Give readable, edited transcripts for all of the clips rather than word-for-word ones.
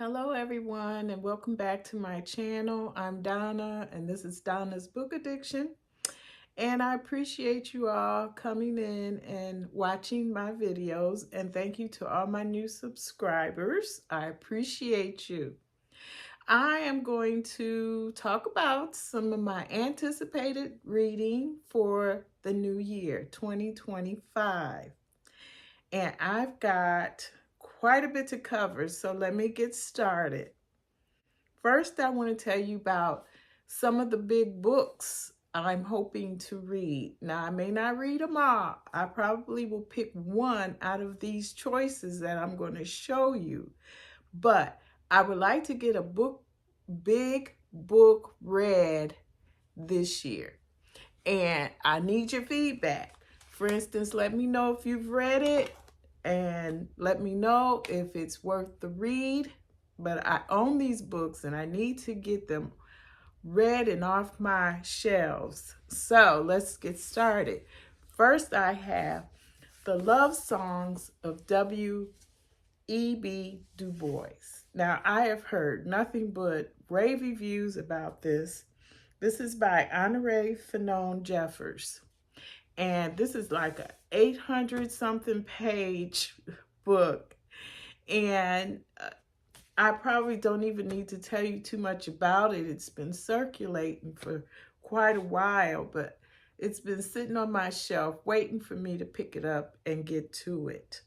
Hello everyone and welcome back to my channel. I'm Donna and this is Donna's Book Addiction, and I appreciate you all coming in and watching my videos, and thank you to all my new subscribers. I appreciate you. I am going to talk about some of my anticipated reading for the new year 2025, and I've got quite a bit to cover, so let me get started. First, I want to tell you about some of the big books I'm hoping to read. Now, I may not read them all. I probably will pick one out of these choices that I'm going to show you. But I would like to get a big book read this year. And I need your feedback. For instance, let me know if you've read it and let me know if it's worth the read. But I own these books and I need to get them read and off my shelves. So let's get started. First, I have The Love Songs of W.E.B. Du Bois. Now, I have heard nothing but rave reviews about this. This is by Honoree Jeffers. And this is like a 800 something page book. And I probably don't even need to tell you too much about it. It's been circulating for quite a while, but it's been sitting on my shelf waiting for me to pick it up and get to it.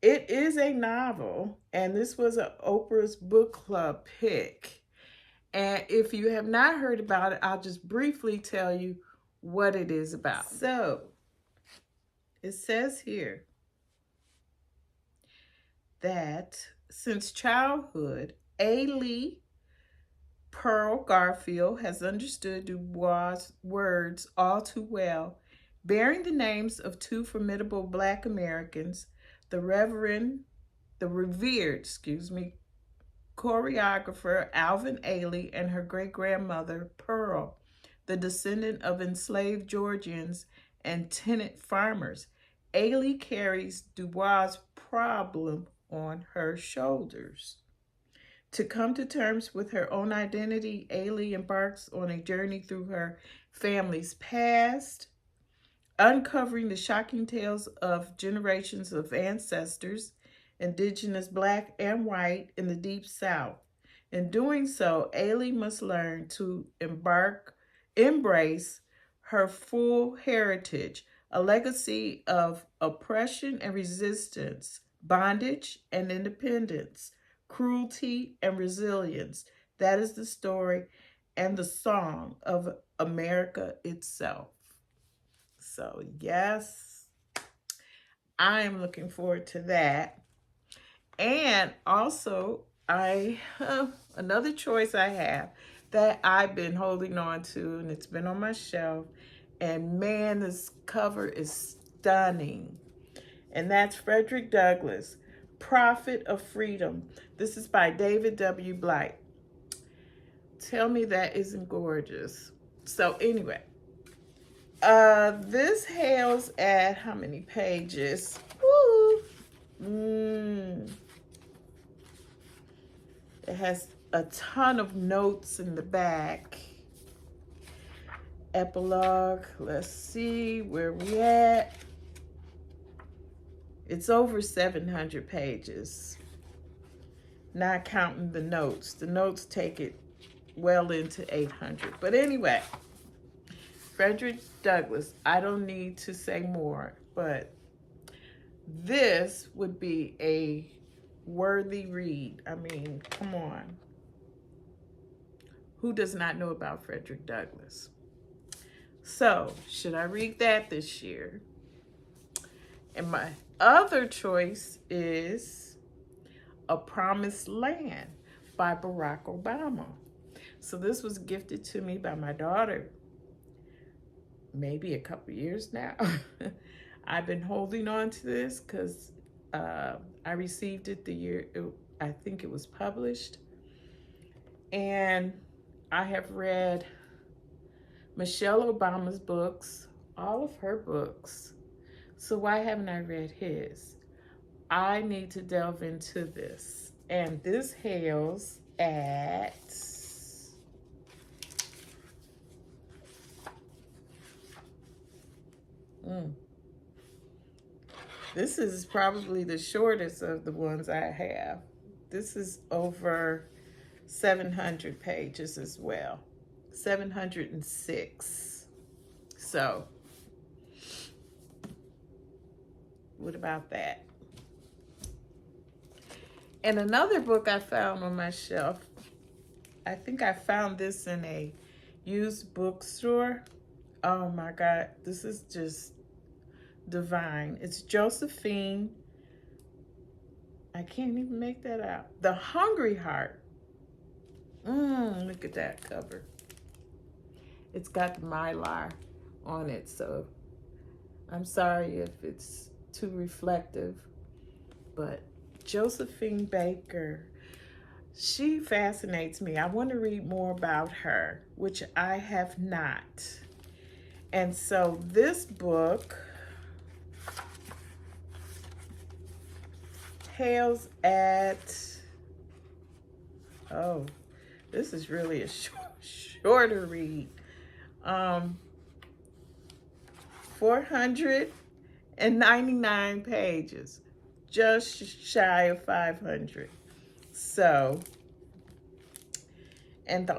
It is a novel, and this was an Oprah's book club pick. And if you have not heard about it, I'll just briefly tell you what it is about. So, it says here that since childhood, A. Pearl Garfield has understood Du Bois' words all too well, bearing the names of two formidable Black Americans, the revered choreographer Alvin Ailey and her great-grandmother Pearl, the descendant of enslaved Georgians and tenant farmers. Ailey carries Du Bois' problem on her shoulders. To come to terms with her own identity, Ailey embarks on a journey through her family's past, uncovering the shocking tales of generations of ancestors, indigenous Black and white, in the Deep South. In doing so, Ailey must learn to embrace her full heritage, a legacy of oppression and resistance, bondage and independence, cruelty and resilience. That is the story and the song of America itself. So yes, I am looking forward to that. And also, another choice I have that I've been holding on to, and it's been on my shelf, and man, this cover is stunning. And that's Frederick Douglass, Prophet of Freedom. This is by David W. Blight. Tell me that isn't gorgeous. So anyway, this hails at how many pages? It has a ton of notes in the back. Epilogue, let's see where we at. It's over 700 pages, not counting the notes. The notes take it well into 800. But anyway, Frederick Douglass, I don't need to say more, but this would be a worthy read. I mean, come on. Who does not know about Frederick Douglass? So, should I read that this year? And my other choice is A Promised Land by Barack Obama. So this was gifted to me by my daughter maybe a couple years now. I've been holding on to this because I received it the year I think it was published. And I have read Michelle Obama's books, all of her books. So why haven't I read his? I need to delve into this. And this hails at this is probably the shortest of the ones I have. This is over 700 pages as well. 706. So, what about that? And another book I found on my shelf, I think I found this in a used bookstore. Oh my God, this is just divine. It's Josephine. I can't even make that out. The Hungry Heart. Look at that cover. It's got the mylar on it, so I'm sorry if it's too reflective, but Josephine Baker, she fascinates me. I want to read more about her, which I have not. And so this book hails at, oh, this is really a shorter read. 499 pages, just shy of 500. So, and the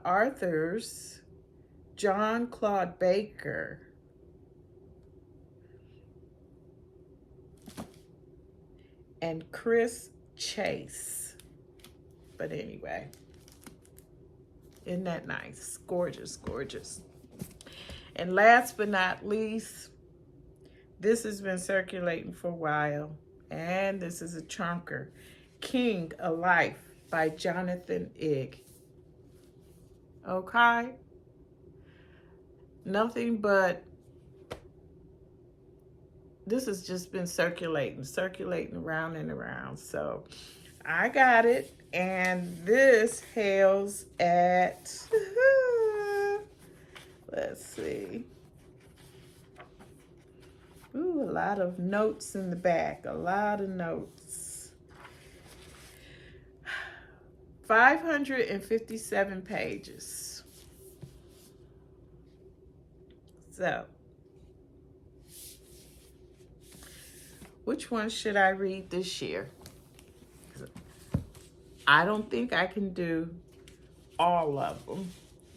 authors, Jean-Claude Baker and Chris Chase. But anyway, isn't that nice? Gorgeous, gorgeous. And last but not least, this has been circulating for a while, and this is a chunker, King of Life by Jonathan Igg. Okay? Nothing but, this has just been circulating around and around. So I got it, and this hails at, let's see. Ooh, a lot of notes in the back, a lot of notes. 557 pages. So, which one should I read this year? I don't think I can do all of them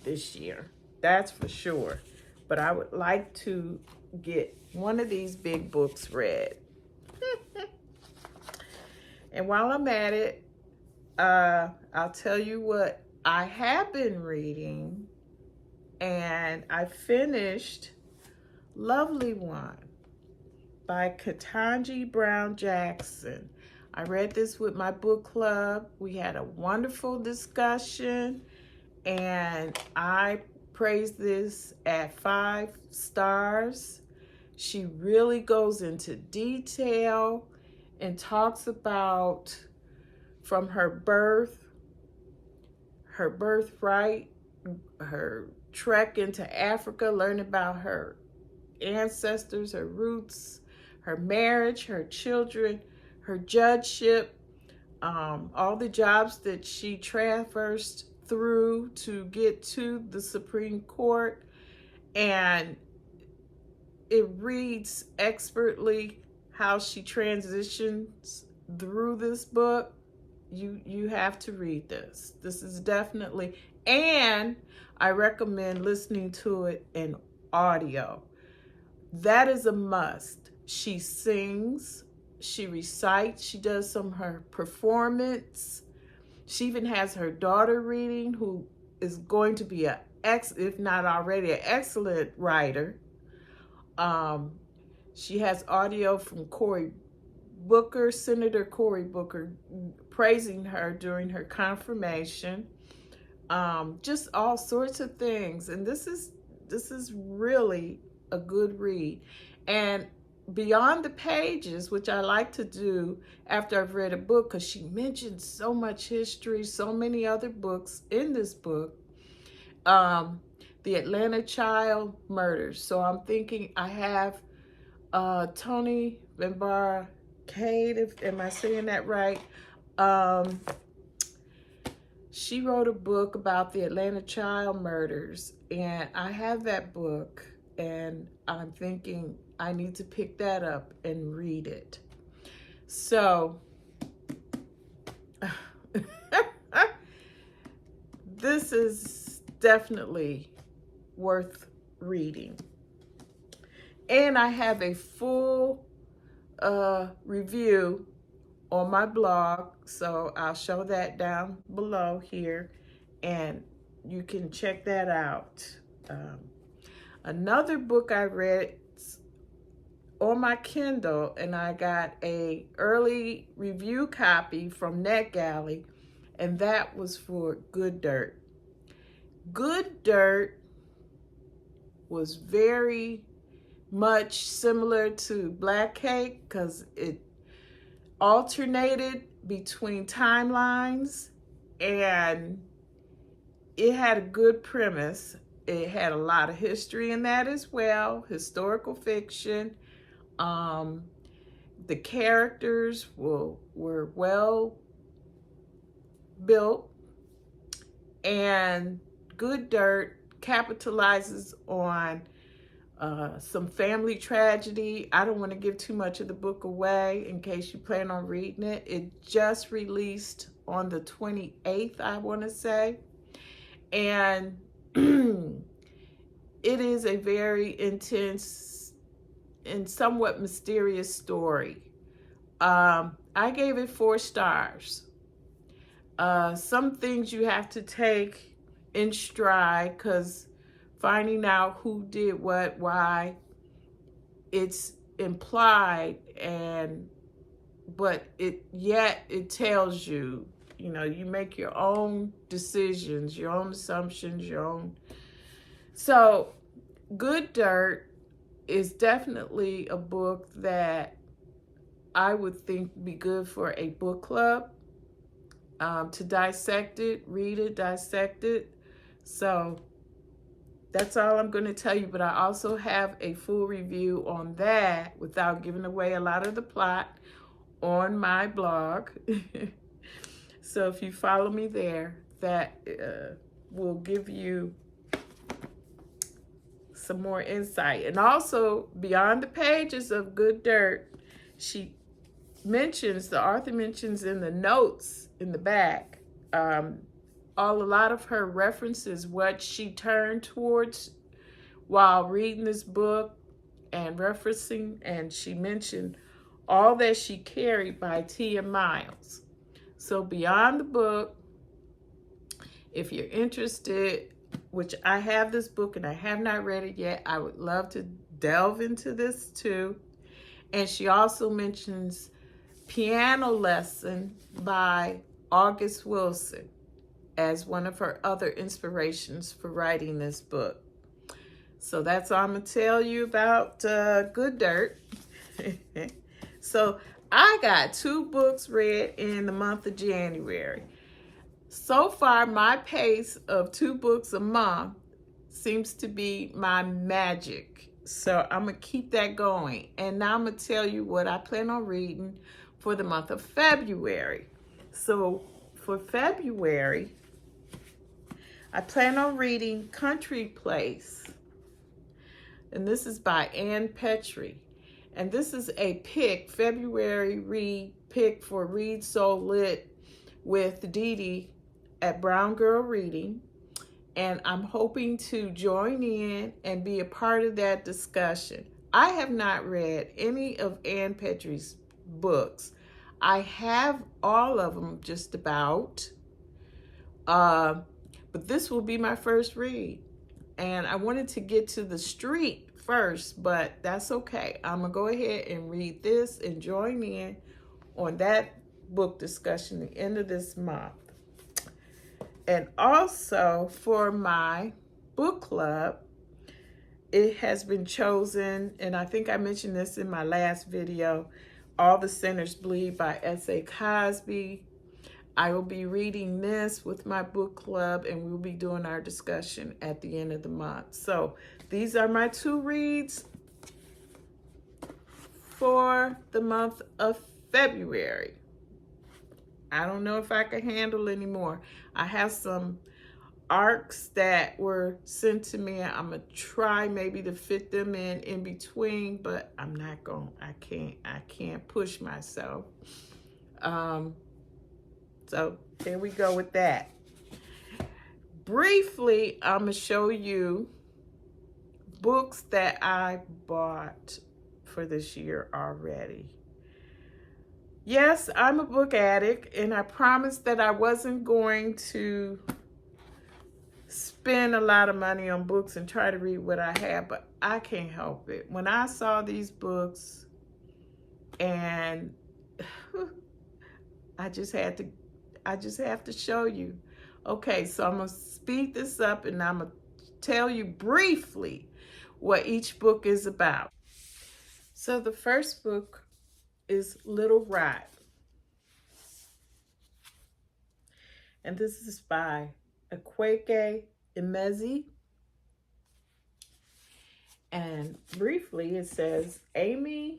this year. That's for sure. But I would like to get one of these big books read. And while I'm at it, I'll tell you what I have been reading. And I finished Lovely One by Ketanji Brown Jackson. I read this with my book club. We had a wonderful discussion, and I praised this at 5 stars. She really goes into detail and talks about from her birthright, her trek into Africa, learn about her ancestors, her roots, her marriage, her children, her judgeship, all the jobs that she traversed through to get to the Supreme Court. And it reads expertly how she transitions through this book. You have to read this. This is definitely, and I recommend listening to it in audio. That is a must. She sings, she recites, she does some of her performance. She even has her daughter reading, who is going to be if not already, an excellent writer. She has audio from Senator Cory Booker, praising her during her confirmation. Just all sorts of things. And this is really a good read. And beyond the pages, which I like to do after I've read a book, because she mentions so much history, so many other books in this book, the Atlanta child murders. So I'm thinking I have Toni, Bambara, Cade, am I saying that right? She wrote a book about the Atlanta child murders, and I have that book, and I'm thinking I need to pick that up and read it. So this is definitely worth reading. And I have a full review on my blog, so I'll show that down below here, and you can check that out. Another book I read on my Kindle, and I got a early review copy from NetGalley, and that was for Good Dirt. Good Dirt was very much similar to Black Cake because it alternated between timelines, and it had a good premise. It had a lot of history in that as well, historical fiction. The characters were well built, and Good Dirt capitalizes on some family tragedy. I don't want to give too much of the book away in case you plan on reading it. It just released on the 28th, I want to say. And it is a very intense and somewhat mysterious story. I gave it 4 stars. Some things you have to take in stride, because finding out who did what, why, it's implied, but it tells you, you make your own decisions, your own assumptions, your own. So Good Dirt is definitely a book that I would think would be good for a book club, to dissect it, read it, dissect it. So that's all I'm going to tell you, but I also have a full review on that without giving away a lot of the plot on my blog. So if you follow me there, that will give you some more insight. And also, beyond the pages of Good Dirt, the author mentions in the notes in the back, a lot of her references, what she turned towards while reading this book and referencing, and she mentioned All That She Carried by Tiya Miles. So beyond the book, if you're interested, which I have this book and I have not read it yet, I would love to delve into this too. And she also mentions Piano Lesson by August Wilson as one of her other inspirations for writing this book. So that's all I'm going to tell you about Good Dirt. So I got 2 books read in the month of January. So far, my pace of 2 books a month seems to be my magic. So I'm going to keep that going. And now I'm going to tell you what I plan on reading for the month of February. So for February, I plan on reading Country Place, and this is by Ann Petry. And this is a February read pick for Read So Lit with Dee Dee at Brown Girl Reading. And I'm hoping to join in and be a part of that discussion. I have not read any of Ann Petry's books. I have all of them just about. But this will be my first read. And I wanted to get to the street first, but that's okay. I'm going to go ahead and read this and join in on that book discussion at the end of this month. And also for my book club, it has been chosen, and I think I mentioned this in my last video, All the Sinners Bleed by S.A. Cosby. I will be reading this with my book club, and we'll be doing our discussion at the end of the month. So these are my 2 reads for the month of February. I don't know if I can handle anymore. I have some arcs that were sent to me. I'm gonna try maybe to fit them in between, but I'm not going. I can't push myself. So there we go with that. Briefly, I'm gonna show you books that I bought for this year already. Yes, I'm a book addict, and I promised that I wasn't going to spend a lot of money on books and try to read what I have, but I can't help it. When I saw these books, and I just have to show you. Okay, so I'm gonna speed this up, and I'm gonna tell you briefly what each book is about. So the first book is Little Rot, and this is by Akwaeke, Emezi. And briefly, it says Ama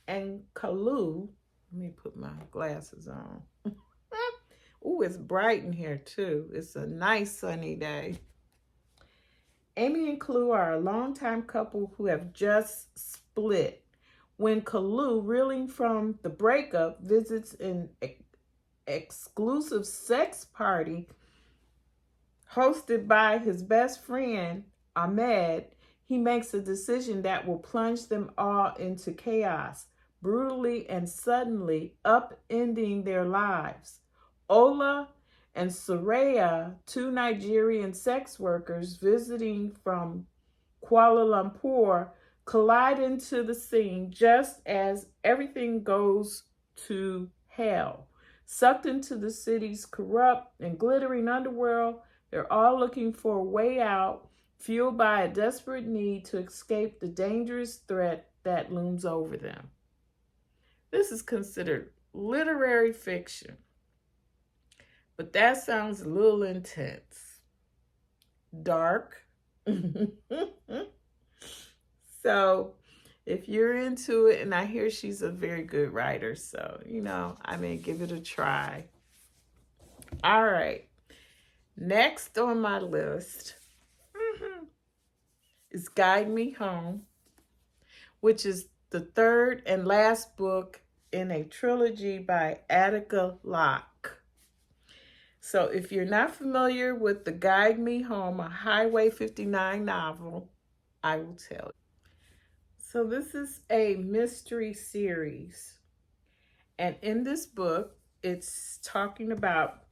and Kalu. Let me put my glasses on. Ooh, it's bright in here too. It's a nice sunny day. Amy and Kalu are a longtime couple who have just split. When Kalu, reeling from the breakup, visits an exclusive sex party hosted by his best friend, Ahmed, he makes a decision that will plunge them all into chaos, brutally and suddenly upending their lives. Ola and Soraya, two Nigerian sex workers visiting from Kuala Lumpur, collide into the scene just as everything goes to hell. Sucked into the city's corrupt and glittering underworld, they're all looking for a way out, fueled by a desperate need to escape the dangerous threat that looms over them. This is considered literary fiction, but that sounds a little intense. Dark. So if you're into it, and I hear she's a very good writer, so, I may give it a try. All right. Next on my list is Guide Me Home, which is the third and last book in a trilogy by Attica Locke. So if you're not familiar with the Guide Me Home, a Highway 59 novel, I will tell you. So this is a mystery series. And in this book, it's talking about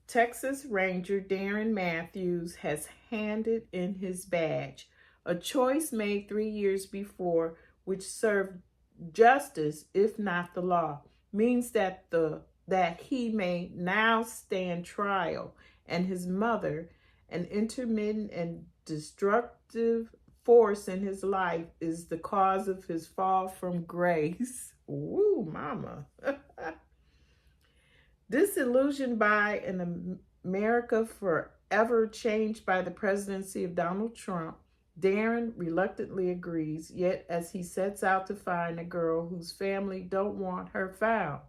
Texas Ranger Darren Matthews has handed in his badge, a choice made 3 years before, which served justice, if not the law, means that he may now stand trial, and his mother, an intermittent and destructive force in his life, is the cause of his fall from grace. Ooh, mama. Disillusioned by an America forever changed by the presidency of Donald Trump, Darren reluctantly agrees, yet as he sets out to find a girl whose family don't want her found.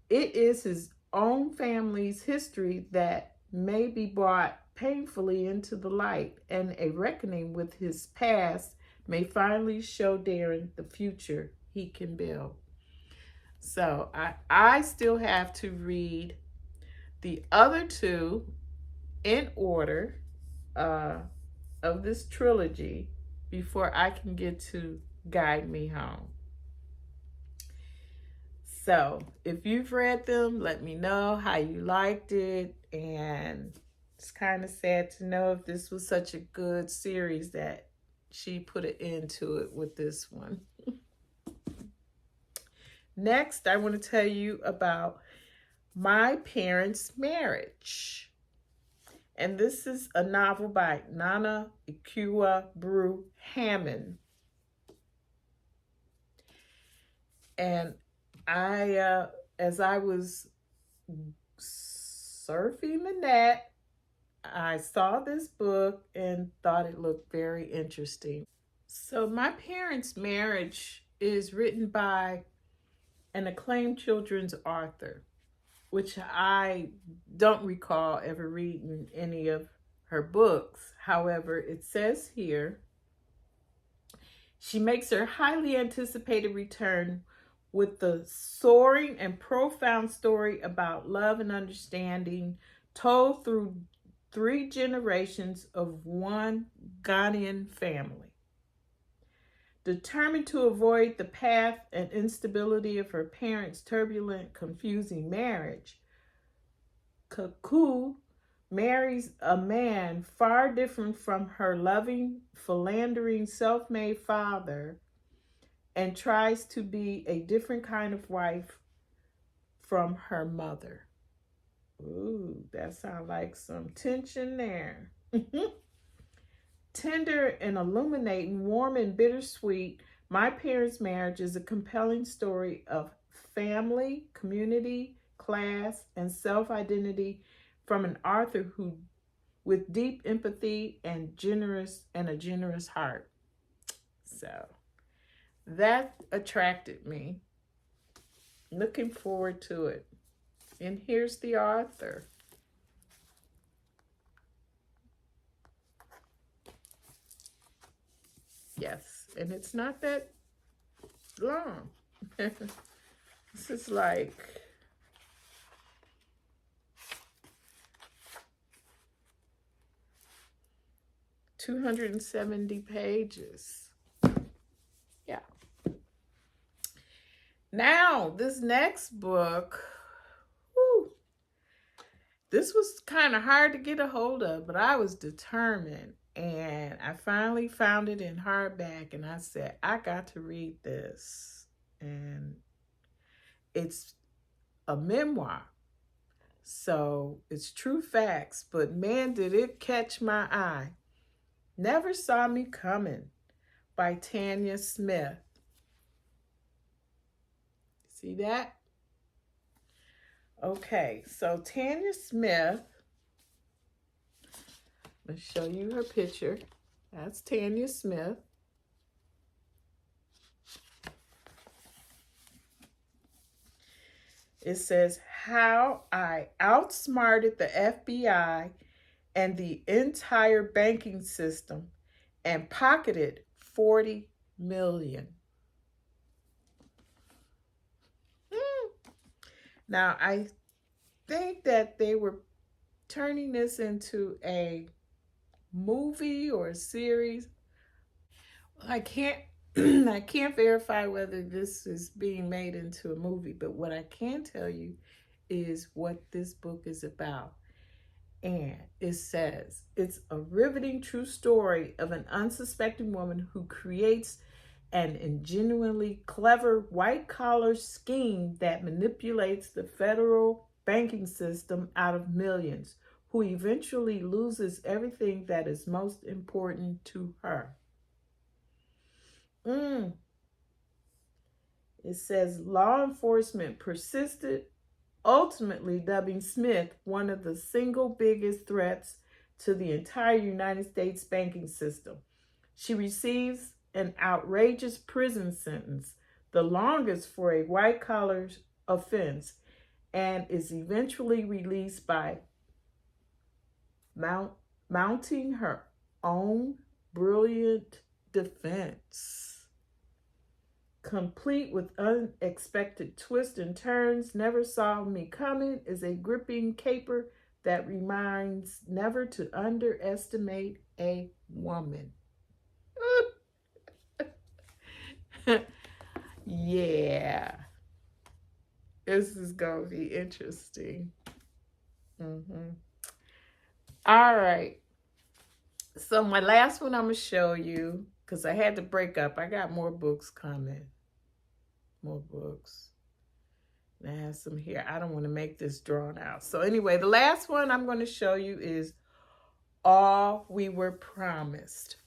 It is his own family's history that may be brought painfully into the light, and a reckoning with his past may finally show Darren the future he can build. So I still have to read the other two in order of this trilogy before I can get to Guide Me Home. So if you've read them, let me know how you liked it. And it's kind of sad to know if this was such a good series that she put an end to it with this one. Next, I want to tell you about My Parents' Marriage. And this is a novel by Nana Ekua Brew-Hammond. And as I was surfing the net, I saw this book and thought it looked very interesting. So My Parents' Marriage is written by an acclaimed children's author, which I don't recall ever reading any of her books. However, it says here, she makes her highly anticipated return with the soaring and profound story about love and understanding told through 3 generations of one Ghanaian family. Determined to avoid the path and instability of her parents' turbulent, confusing marriage, Ekua marries a man far different from her loving, philandering, self-made father and tries to be a different kind of wife from her mother. Ooh, that sounds like some tension there. Tender and illuminating, warm and bittersweet, My Parents' Marriage is a compelling story of family, community, class, and self-identity from an author who, with deep empathy and a generous heart. So that attracted me. Looking forward to it. And here's the author. Yes, and it's not that long. This is like 270 pages. Yeah. Now, this next book, whew, this was kind of hard to get a hold of, but I was determined. And I finally found it in hardback, and I said, I got to read this. And it's a memoir. So it's true facts, but man, did it catch my eye. Never Saw Me Coming by Tanya Smith. See that? Okay, so Tanya Smith, let's show you her picture. That's Tanya Smith. It says, How I Outsmarted the FBI and the entire banking system and pocketed $40 million. Now, I think that they were turning this into a movie or a series. I can't verify whether this is being made into a movie, but what I can tell you is what this book is about. And it says, it's a riveting true story of an unsuspecting woman who creates an ingenuinely clever white-collar scheme that manipulates the federal banking system out of millions, who eventually loses everything that is most important to her. It says law enforcement persisted, ultimately dubbing Smith one of the single biggest threats to the entire United States banking system. She receives an outrageous prison sentence, the longest for a white-collar offense, and is eventually released by mounting her own brilliant defense. Complete with unexpected twists and turns, Never Saw Me Coming is a gripping caper that reminds never to underestimate a woman. Yeah. This is going to be interesting. All right. So my last one I'm going to show you, because I had to break up. I got more books coming. More books. I have some here. I don't want to make this drawn out. So anyway, the last one I'm going to show you is All We Were Promised.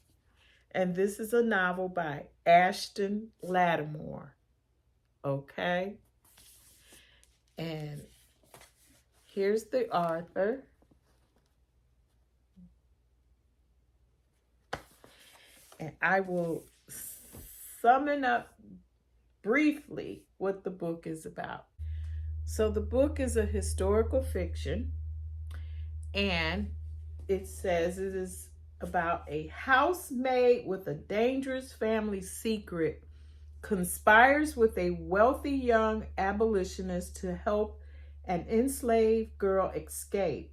And this is a novel by Ashton Lattimore. Okay? And here's the author. And I will summon up briefly what the book is about. So the book is a historical fiction, and it says it is about a housemaid with a dangerous family secret conspires with a wealthy young abolitionist to help an enslaved girl escape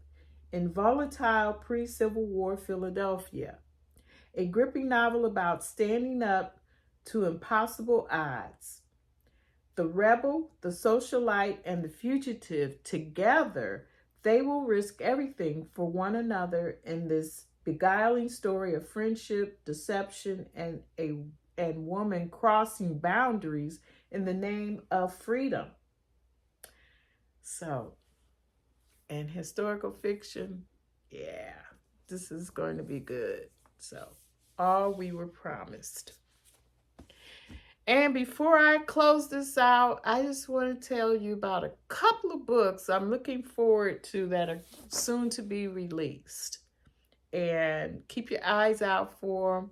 in volatile pre-Civil War Philadelphia. A gripping novel about standing up to impossible odds. The rebel, the socialite, and the fugitive together, they will risk everything for one another in this beguiling story of friendship, deception, and woman crossing boundaries in the name of freedom. So, and historical fiction, yeah, this is going to be good. So, all we were promised. And before I close this out, I just want to tell you about a couple of books I'm looking forward to that are soon to be released. And keep your eyes out for them.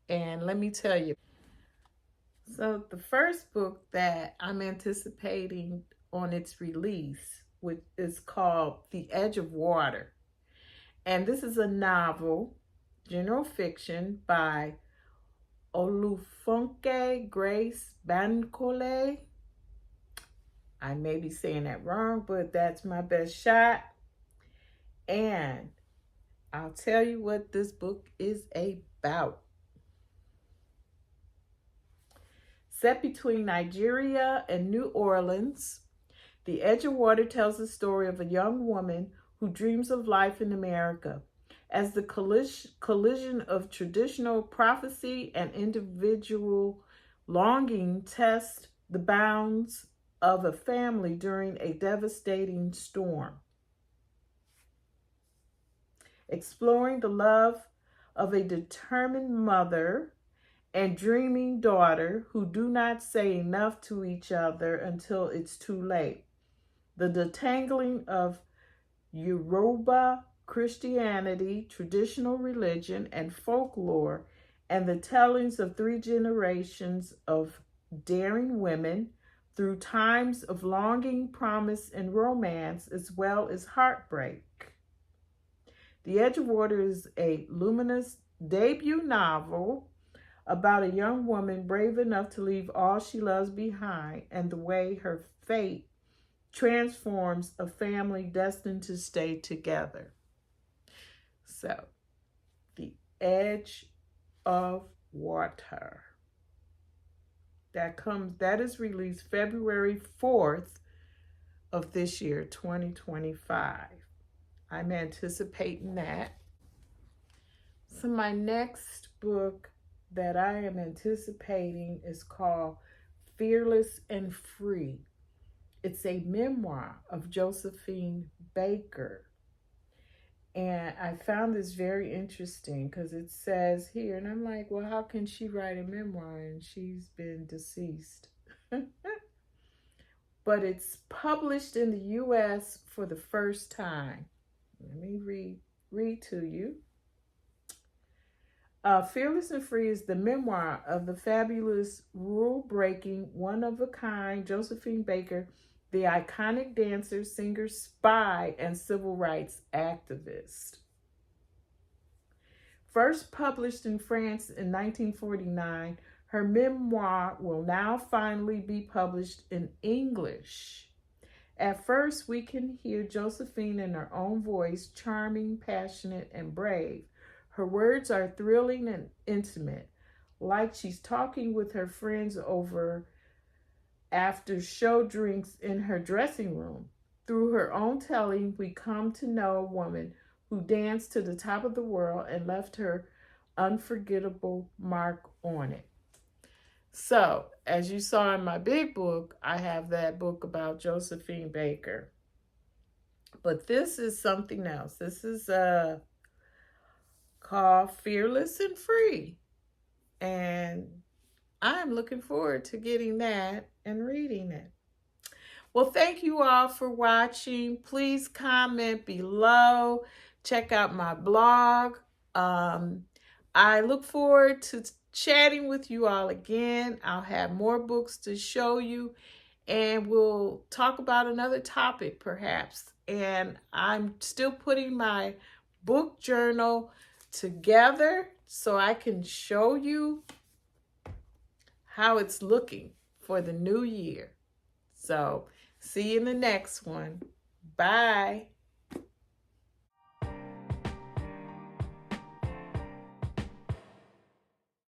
And let me tell you. So the first book that I'm anticipating on its release, which is called The Edge of Water. And this is a novel, general fiction by Olufunke Grace Bankole. I may be saying that wrong, but that's my best shot. And I'll tell you what this book is about. Set between Nigeria and New Orleans, The Edge of Water tells the story of a young woman who dreams of life in America. As the collision of traditional prophecy and individual longing test the bounds of a family during a devastating storm. Exploring the love of a determined mother and dreaming daughter who do not say enough to each other until it's too late. The detangling of Yoruba Christianity, traditional religion, and folklore, and the tellings of 3 generations of daring women through times of longing, promise, and romance, as well as heartbreak. The Edge of Water is a luminous debut novel about a young woman brave enough to leave all she loves behind and the way her fate transforms a family destined to stay together. So, The Edge of Water. That is released February 4th of this year, 2025. I'm anticipating that. So my next book that I am anticipating is called Fearless and Free. It's a memoir of Josephine Baker. And I found this very interesting because it says here, and I'm like, well, how can she write a memoir and she's been deceased? But it's published in the U.S. for the first time. Let me read to you. Fearless and Free is the memoir of the fabulous, rule-breaking, one-of-a-kind Josephine Baker, the iconic dancer, singer, spy, and civil rights activist. First published in France in 1949, her memoir will now finally be published in English. At first, we can hear Josephine in her own voice, charming, passionate, and brave. Her words are thrilling and intimate, like she's talking with her friends over after show drinks in her dressing room. Through her own telling, we come to know a woman who danced to the top of the world and left her unforgettable mark on it. So, as you saw in my big book, I have that book about Josephine Baker. But this is something else. This is called Fearless and Free. And I'm looking forward to getting that and reading it. Well, thank you all for watching. Please comment below. Check out my blog. I look forward to chatting with you all again. I'll have more books to show you, and we'll talk about another topic perhaps. And I'm still putting my book journal together so I can show you how it's looking for the new year. So see you in the next one. Bye.